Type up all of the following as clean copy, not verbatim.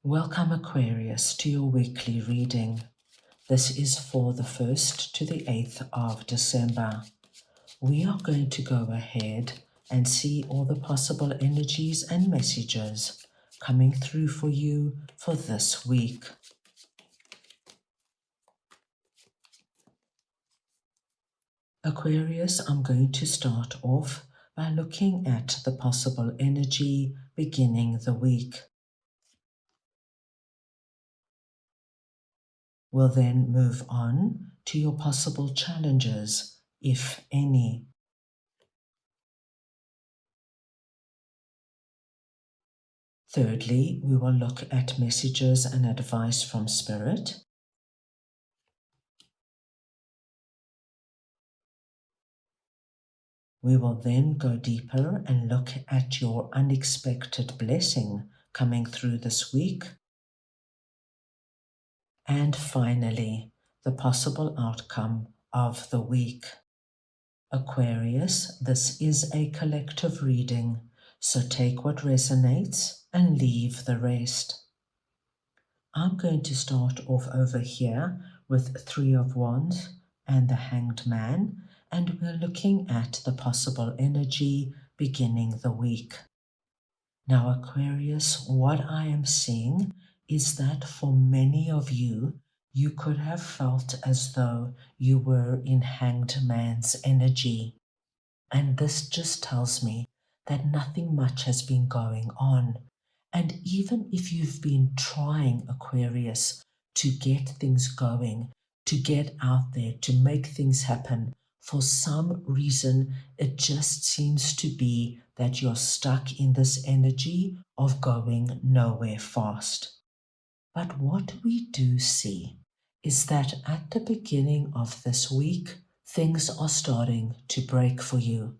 Welcome, Aquarius, to your weekly reading. This is for the 1st to the 8th of December. We are going to go ahead and see all the possible energies and messages coming through for you for this week. Aquarius, I'm going to start off by looking at the possible energy beginning the week. We'll then move on to your possible challenges, if any. Thirdly, we will look at messages and advice from Spirit. We will then go deeper and look at your unexpected blessing coming through this week. And finally, the possible outcome of the week. Aquarius, this is a collective reading, so take what resonates and leave the rest. I'm going to start off over here with 3 of Wands and the Hanged Man, and we're looking at the possible energy beginning the week. Now, Aquarius, what I am seeing is that for many of you, you could have felt as though you were in Hanged Man's energy. And this just tells me that nothing much has been going on. And even if you've been trying, Aquarius, to get things going, to get out there, to make things happen, for some reason, it just seems to be that you're stuck in this energy of going nowhere fast. But what we do see is that at the beginning of this week, things are starting to break for you.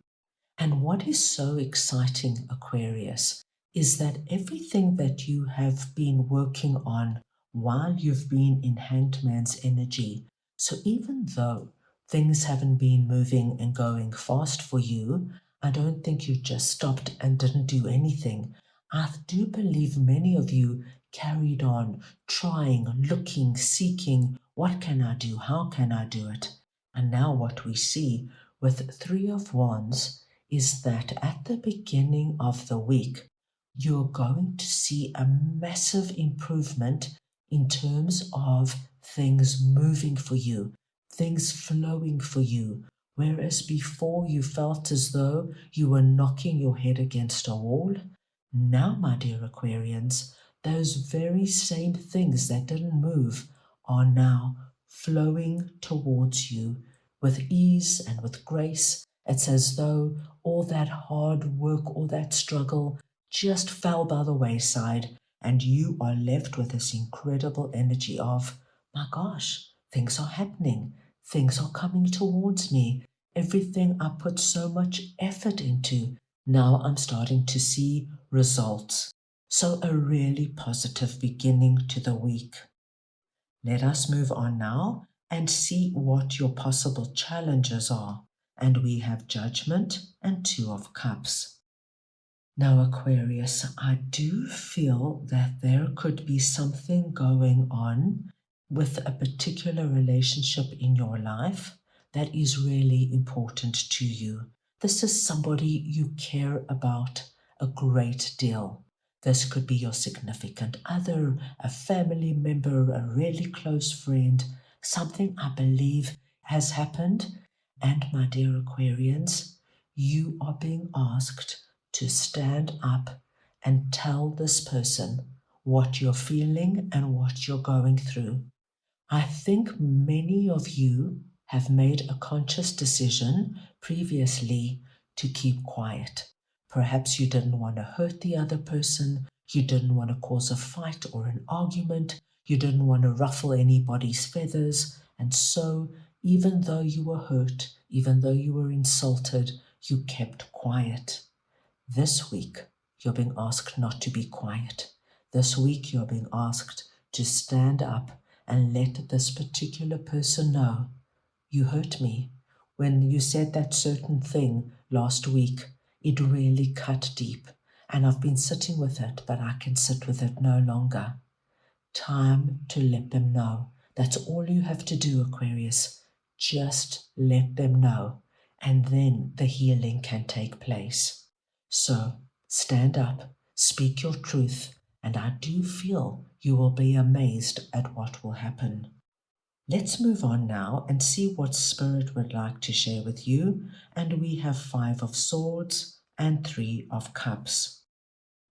And what is so exciting, Aquarius, is that everything that you have been working on while you've been in Hanged Man's energy, so even though things haven't been moving and going fast for you, I don't think you just stopped and didn't do anything. I do believe many of you carried on trying, looking, seeking, what can I do? How can I do it? And now what we see with 3 of Wands is that at the beginning of the week, you're going to see a massive improvement in terms of things moving for you, things flowing for you. Whereas before you felt as though you were knocking your head against a wall, now, my dear Aquarians, those very same things that didn't move are now flowing towards you with ease and with grace. It's as though all that hard work, all that struggle just fell by the wayside, and you are left with this incredible energy of, my gosh, things are happening. Things are coming towards me. Everything I put so much effort into, now I'm starting to see results. So a really positive beginning to the week. Let us move on now and see what your possible challenges are. And we have Judgment and 2 of Cups. Now, Aquarius, I do feel that there could be something going on with a particular relationship in your life that is really important to you. This is somebody you care about a great deal. This could be your significant other, a family member, a really close friend, something I believe has happened. And my dear Aquarians, you are being asked to stand up and tell this person what you're feeling and what you're going through. I think many of you have made a conscious decision previously to keep quiet. Perhaps you didn't want to hurt the other person, you didn't want to cause a fight or an argument, you didn't want to ruffle anybody's feathers, and so even though you were hurt, even though you were insulted, you kept quiet. This week, you're being asked not to be quiet. This week, you're being asked to stand up and let this particular person know, you hurt me. When you said that certain thing last week, it really cut deep. And I've been sitting with it, but I can sit with it no longer. time to let them know. That's all you have to do, Aquarius. Just let them know, and then the healing can take place. So stand up, speak your truth, and I do feel you will be amazed at what will happen. Let's move on now and see what Spirit would like to share with you. And we have 5 of Swords and 3 of Cups.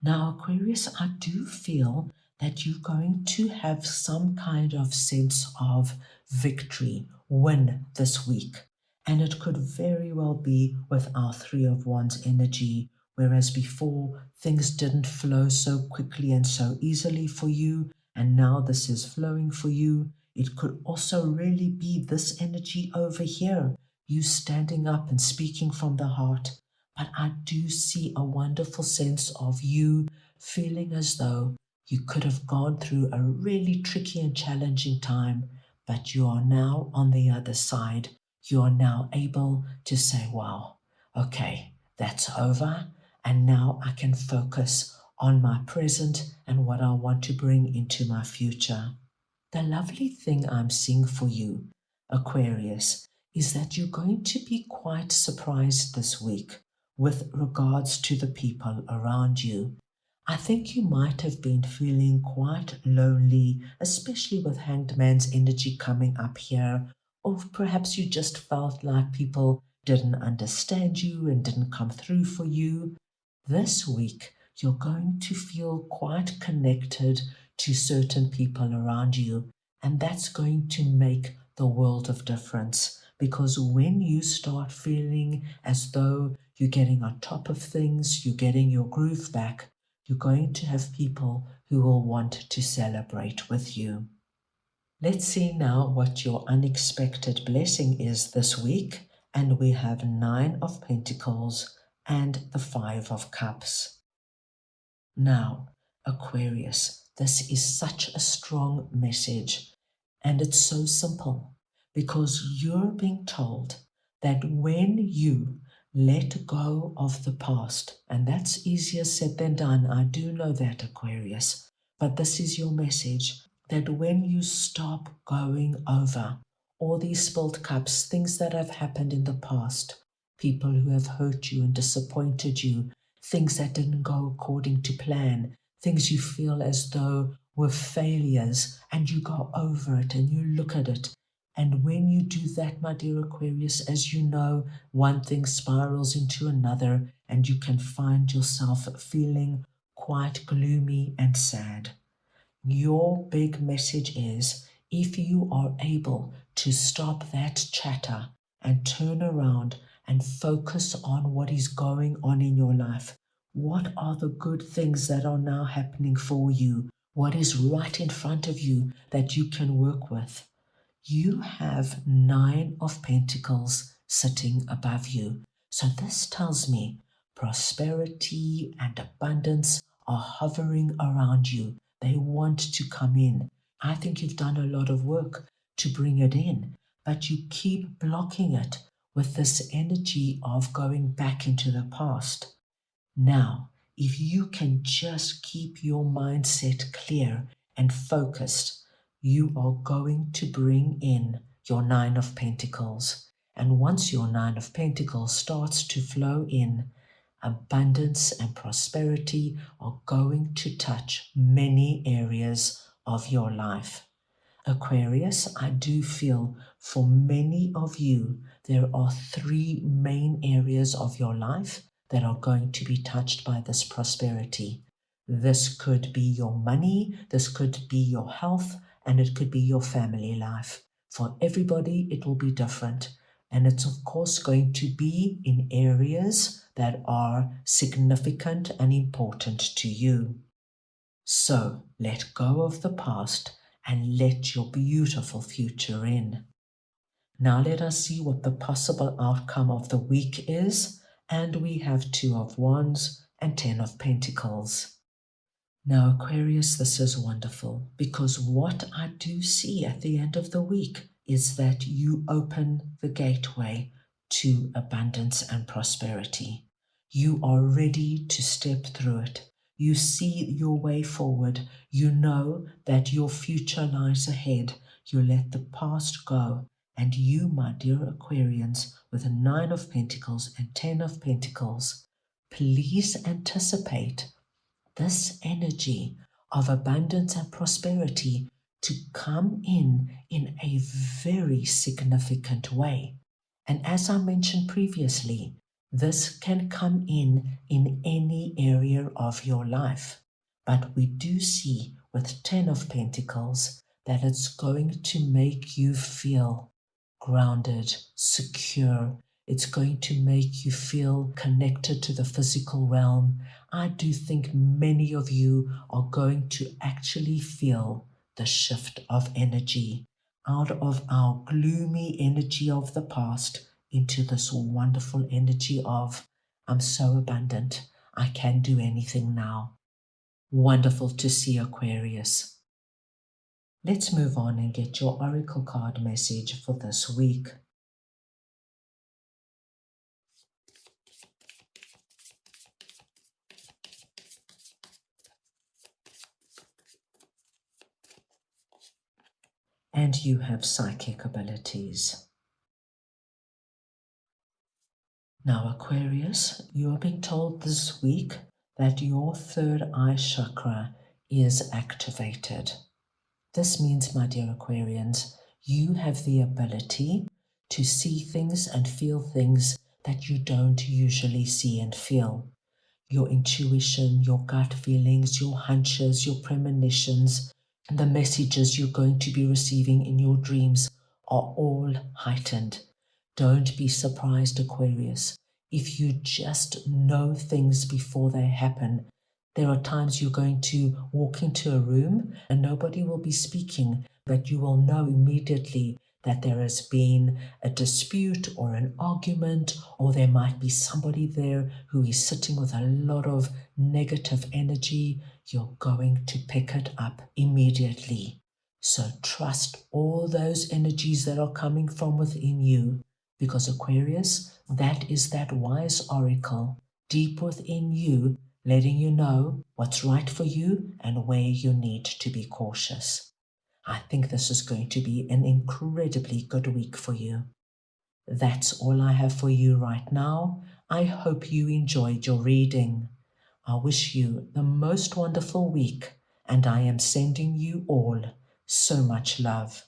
Now, Aquarius, I do feel that you're going to have some kind of sense of victory, win this week. And it could very well be with our 3 of Wands energy, whereas before things didn't flow so quickly and so easily for you, and now this is flowing for you. It could also really be this energy over here, you standing up and speaking from the heart. But I do see a wonderful sense of you feeling as though you could have gone through a really tricky and challenging time, but you are now on the other side. You are now able to say, wow, okay, that's over, and now I can focus on my present and what I want to bring into my future. The lovely thing I'm seeing for you, Aquarius, is that you're going to be quite surprised this week with regards to the people around you. I think you might have been feeling quite lonely, especially with Hanged Man's energy coming up here, or perhaps you just felt like people didn't understand you and didn't come through for you. This week, you're going to feel quite connected to certain people around you, and that's going to make the world of difference, because when you start feeling as though you're getting on top of things, you're getting your groove back, you're going to have people who will want to celebrate with you. Let's see now what your unexpected blessing is this week, and we have 9 of Pentacles and the 5 of Cups. Now, Aquarius, this is such a strong message, and it's so simple, because you're being told that when you let go of the past, and that's easier said than done, I do know that, Aquarius, but this is your message, that when you stop going over all these spilled cups, things that have happened in the past, people who have hurt you and disappointed you, things that didn't go according to plan, things you feel as though were failures, and you go over it and you look at it. And when you do that, my dear Aquarius, as you know, one thing spirals into another, and you can find yourself feeling quite gloomy and sad. Your big message is, if you are able to stop that chatter and turn around and focus on what is going on in your life, what are the good things that are now happening for you? What is right in front of you that you can work with? You have 9 of Pentacles sitting above you. So this tells me prosperity and abundance are hovering around you. They want to come in. I think you've done a lot of work to bring it in, but you keep blocking it with this energy of going back into the past. Now, if you can just keep your mindset clear and focused, you are going to bring in your 9 of Pentacles. And once your 9 of Pentacles starts to flow in, abundance and prosperity are going to touch many areas of your life. Aquarius, I do feel for many of you, there are 3 main areas of your life that are going to be touched by this prosperity. This could be your money, this could be your health, and it could be your family life. For everybody, it will be different. And it's of course going to be in areas that are significant and important to you. So let go of the past and let your beautiful future in. Now let us see what the possible outcome of the week is, and we have 2 of Wands and 10 of Pentacles. Now Aquarius, this is wonderful, because what I do see at the end of the week is that you open the gateway to abundance and prosperity. You are ready to step through it. You see your way forward. You know that your future lies ahead. You let the past go. And you, my dear Aquarians, with a 9 of Pentacles and 10 of Pentacles, please anticipate this energy of abundance and prosperity to come in a very significant way. And as I mentioned previously, this can come in any area of your life. But we do see with 10 of Pentacles that it's going to make you feel grounded, secure. It's going to make you feel connected to the physical realm. I do think many of you are going to actually feel the shift of energy out of our gloomy energy of the past into this wonderful energy of, I'm so abundant, I can do anything now. Wonderful to see, Aquarius. Let's move on and get your oracle card message for this week. And you have psychic abilities. Now, Aquarius, you are being told this week that your third eye chakra is activated. This means, my dear Aquarians, you have the ability to see things and feel things that you don't usually see and feel. Your intuition, your gut feelings, your hunches, your premonitions, and the messages you're going to be receiving in your dreams are all heightened. Don't be surprised, Aquarius, if you just know things before they happen. There are times you're going to walk into a room and nobody will be speaking, but you will know immediately that there has been a dispute or an argument, or there might be somebody there who is sitting with a lot of negative energy. You're going to pick it up immediately. So trust all those energies that are coming from within you, because Aquarius, that is that wise oracle deep within you, letting you know what's right for you and where you need to be cautious. I think this is going to be an incredibly good week for you. That's all I have for you right now. I hope you enjoyed your reading. I wish you the most wonderful week, and I am sending you all so much love.